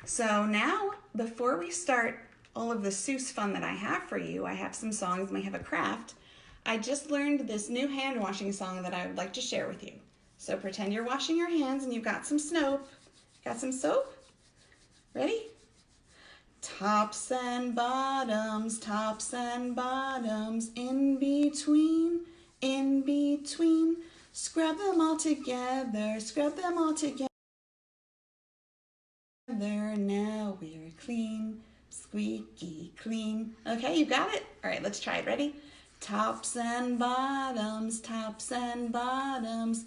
So now, before we start all of the Seuss fun that I have for you, I have some songs and we have a craft. I just learned this new hand washing song that I would like to share with you. So pretend you're washing your hands and you've got some soap. Got some soap? Ready? Tops and bottoms, in between, in between. Scrub them all together, scrub them all together. Now we're clean, squeaky clean. Okay, you got it? All right, let's try it. Ready? Tops and bottoms,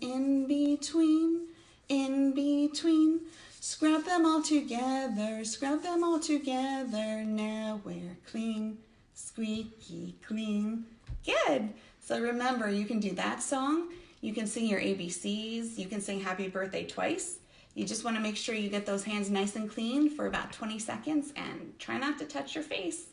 in between, in between. Scrub them all together, scrub them all together. Now we're clean, squeaky clean. Good. So remember, you can do that song. You can sing your ABCs. You can sing Happy Birthday twice. You just want to make sure you get those hands nice and clean for about 20 seconds and try not to touch your face.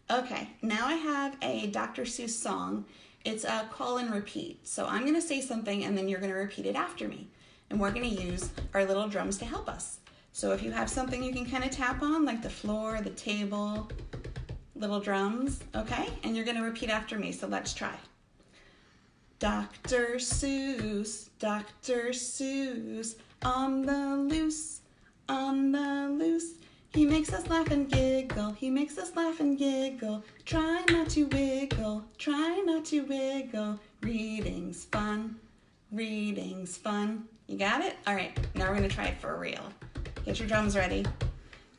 Okay, now I have a Dr. Seuss song. It's a call and repeat. So I'm going to say something and then you're going to repeat it after me. And we're going to use our little drums to help us. So if you have something you can kind of tap on, like the floor, the table, little drums, okay? And you're going to repeat after me, so let's try. Dr. Seuss, on the loose, on the loose. He makes us laugh and giggle, he makes us laugh and giggle. Try not to wiggle, try not to wiggle. Reading's fun, reading's fun. You got it? All right, now we're gonna try it for real. Get your drums ready.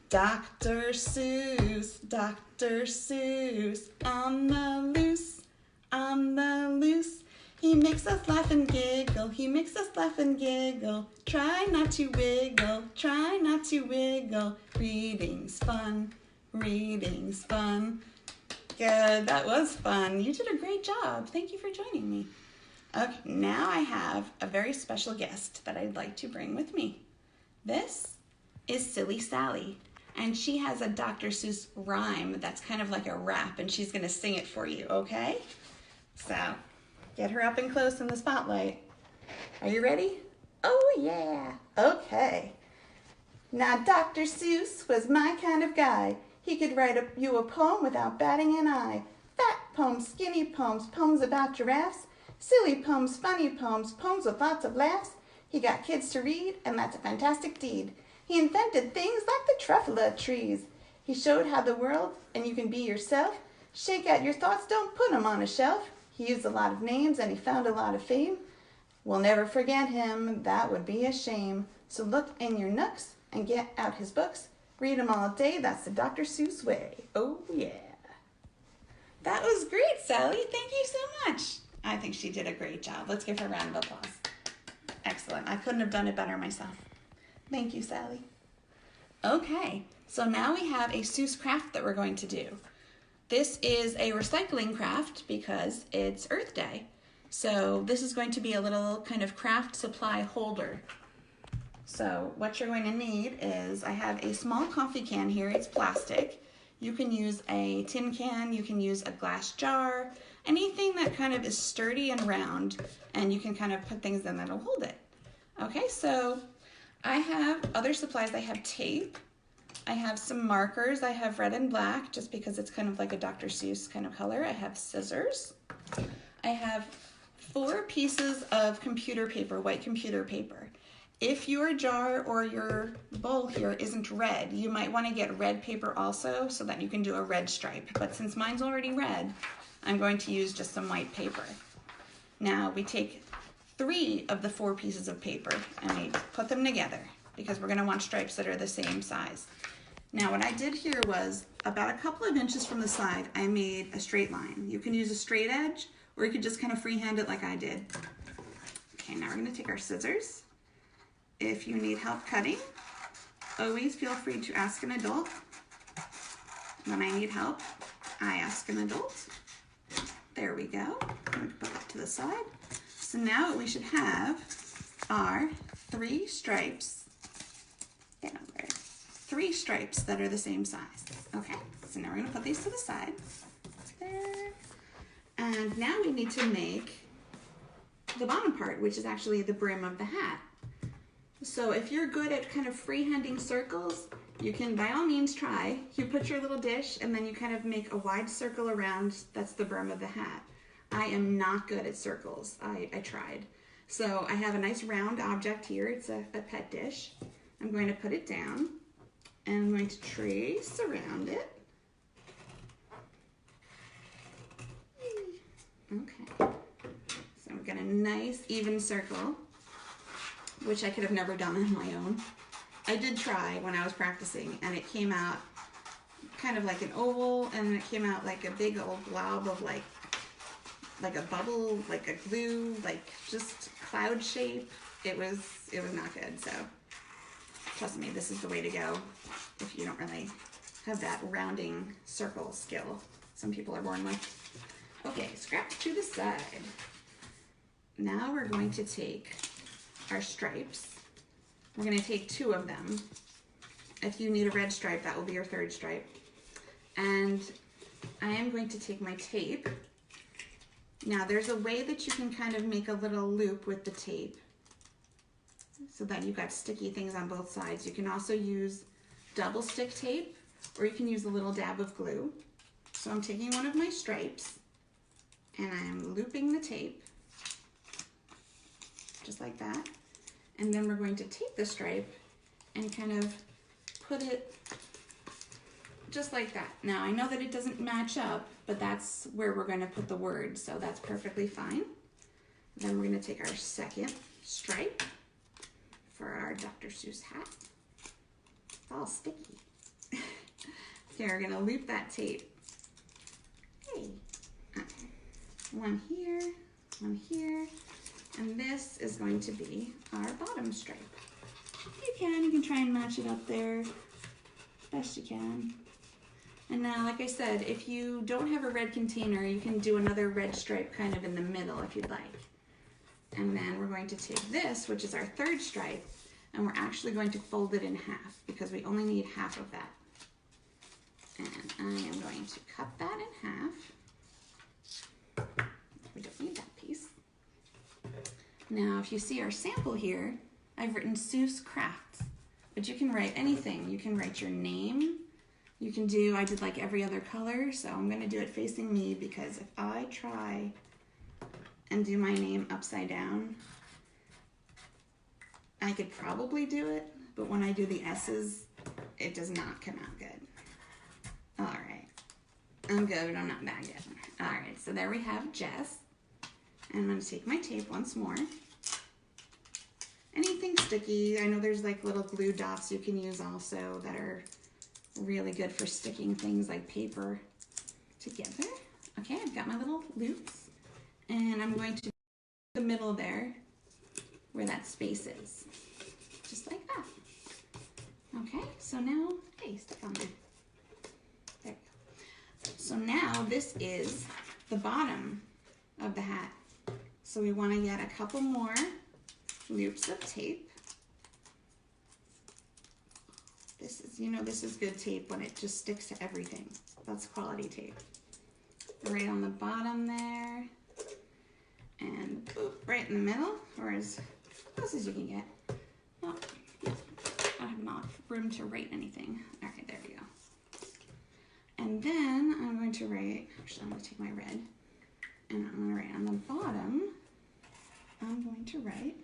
Dr. Seuss, on the loose, on the loose. He makes us laugh and giggle, he makes us laugh and giggle. Try not to wiggle, try not to wiggle. Reading's fun, reading's fun. Good, that was fun. You did a great job. Thank you for joining me. Okay, now I have a very special guest that I'd like to bring with me. This is Silly Sally, and she has a Dr. Seuss rhyme that's kind of like a rap, and she's gonna sing it for you, okay? So, get her up and close in the spotlight. Are you ready? Oh yeah, okay. Now Dr. Seuss was my kind of guy. He could write you a poem without batting an eye. Fat poems, skinny poems, poems about giraffes, silly poems, funny poems, poems with lots of laughs. He got kids to read, and that's a fantastic deed. He invented things like the truffula trees. He showed how the world, and you can be yourself. Shake out your thoughts, don't put them on a shelf. He used a lot of names, and he found a lot of fame. We'll never forget him, that would be a shame. So look in your nooks and get out his books. Read them all day, that's the Dr. Seuss way. Oh yeah. That was great, Sally. Thank you so much. I think she did a great job. Let's give her a round of applause. Excellent. I couldn't have done it better myself. Thank you, Sally. Okay, so now we have a Seuss craft that we're going to do. This is a recycling craft because it's Earth Day. So this is going to be a little kind of craft supply holder. So what you're going to need is, I have a small coffee can here. It's plastic. You can use a tin can, you can use a glass jar, anything that kind of is sturdy and round, and you can kind of put things in that'll hold it. Okay, so I have other supplies. I have tape. I have some markers. I have red and black just because it's kind of like a Dr. Seuss kind of color. I have scissors. I have 4 pieces of computer paper, white computer paper. If your jar or your bowl here isn't red, you might want to get red paper also so that you can do a red stripe. But since mine's already red, I'm going to use just some white paper. Now we take 3 of the 4 pieces of paper and we put them together because we're going to want stripes that are the same size. Now what I did here was, about a couple of inches from the side, I made a straight line. You can use a straight edge, or you could just kind of freehand it like I did. Okay, now we're going to take our scissors. If you need help cutting, always feel free to ask an adult. When I need help, I ask an adult. There we go. I'm going to put that to the side. So now what we should have are 3 stripes. Get over. 3 stripes that are the same size. Okay, so now we're going to put these to the side. There. And now we need to make the bottom part, which is actually the brim of the hat. So if you're good at kind of freehanding circles, you can by all means try. You put your little dish and then you kind of make a wide circle around. That's the brim of the hat. I am not good at circles. I tried. So I have a nice round object here. It's a pet dish. I'm going to put it down and I'm going to trace around it. Okay. So we've got a nice even circle, which I could have never done on my own. I did try when I was practicing, and it came out kind of like an oval, and then it came out like a big old blob of like a bubble, like a glue, like just cloud shape. It was not good. So trust me, this is the way to go if you don't really have that rounding circle skill some people are born with. Okay, scraps to the side. Now we're going to take our stripes. We're going to take 2 of them. If you need a red stripe, that will be your 3rd stripe. And I am going to take my tape. Now there's a way that you can kind of make a little loop with the tape so that you've got sticky things on both sides. You can also use double stick tape, or you can use a little dab of glue. So I'm taking one of my stripes and I'm looping the tape just like that. And then we're going to take the stripe and kind of put it just like that. Now I know that it doesn't match up, but that's where we're going to put the word, so that's perfectly fine. Then we're going to take our 2nd stripe for our Dr. Seuss hat. It's all sticky. So we're going to loop that tape. Hey. Okay. One here, and this is going to be our bottom stripe. You can try and match it up there best you can. And now, like I said, if you don't have a red container, you can do another red stripe kind of in the middle if you'd like. And then we're going to take this, which is our 3rd stripe, and we're actually going to fold it in half because we only need half of that. And I am going to cut that in half. We don't need that piece. Now, if you see our sample here, I've written Seuss Crafts, but you can write anything. You can write your name. You can do, I did like every other color, so I'm going to do it facing me because if I try and do my name upside down, I could probably do it, but when I do the S's, it does not come out good. All right, I'm good, I'm not that good. All right, so there we have Jess. And I'm going to take my tape once more. Anything sticky, I know there's like little glue dots you can use also that are really good for sticking things like paper together. Okay, I've got my little loops, and I'm going to the middle there where that space is, just like that. Okay, so now, hey, stick on there. There we go. So now this is the bottom of the hat. So we want to get a couple more loops of tape. This is, this is good tape when it just sticks to everything. That's quality tape. Right on the bottom there. And boop, right in the middle, or as close as you can get. Oh, yeah, I have not room to write anything. All right, there we go. And then I'm going to write, actually I'm going to take my red, and I'm going to write on the bottom, I'm going to write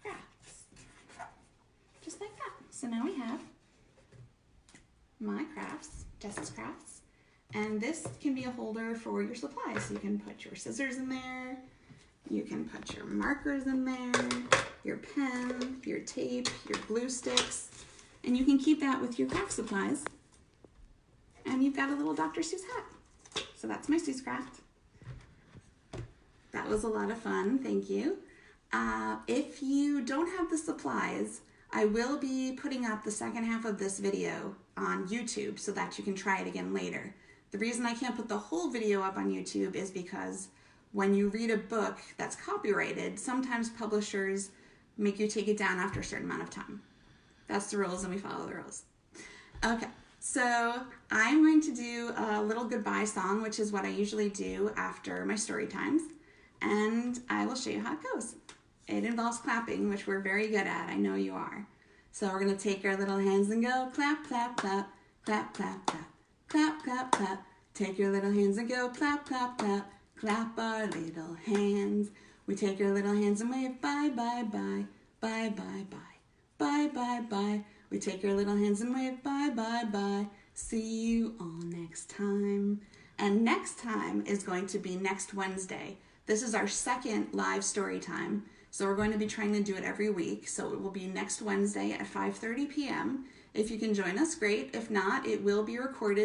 crafts. Just like that. So now we have my crafts, Jess's crafts, and this can be a holder for your supplies. So you can put your scissors in there, you can put your markers in there, your pen, your tape, your glue sticks, and you can keep that with your craft supplies. And you've got a little Dr. Seuss hat. So that's my Seuss craft. That was a lot of fun, thank you. If you don't have the supplies, I will be putting up the second half of this video on YouTube so that you can try it again later. The reason I can't put the whole video up on YouTube is because when you read a book that's copyrighted, sometimes publishers make you take it down after a certain amount of time. That's the rules and we follow the rules. Okay, so I'm going to do a little goodbye song, which is what I usually do after my story times, and I will show you how it goes. It involves clapping, which we're very good at, I know you are. So we're going to take our little hands and go clap, clap, clap, clap, clap, clap, clap, clap, clap. Take your little hands and go clap, clap, clap, clap our little hands. We take our little hands and wave bye, bye, bye, bye, bye, bye, bye, bye, bye. We take our little hands and wave bye, bye, bye. See you all next time. And next time is going to be next Wednesday. This is our second live story time. So we're going to be trying to do it every week. So it will be next Wednesday at 5:30 p.m. If you can join us, great. If not, it will be recorded.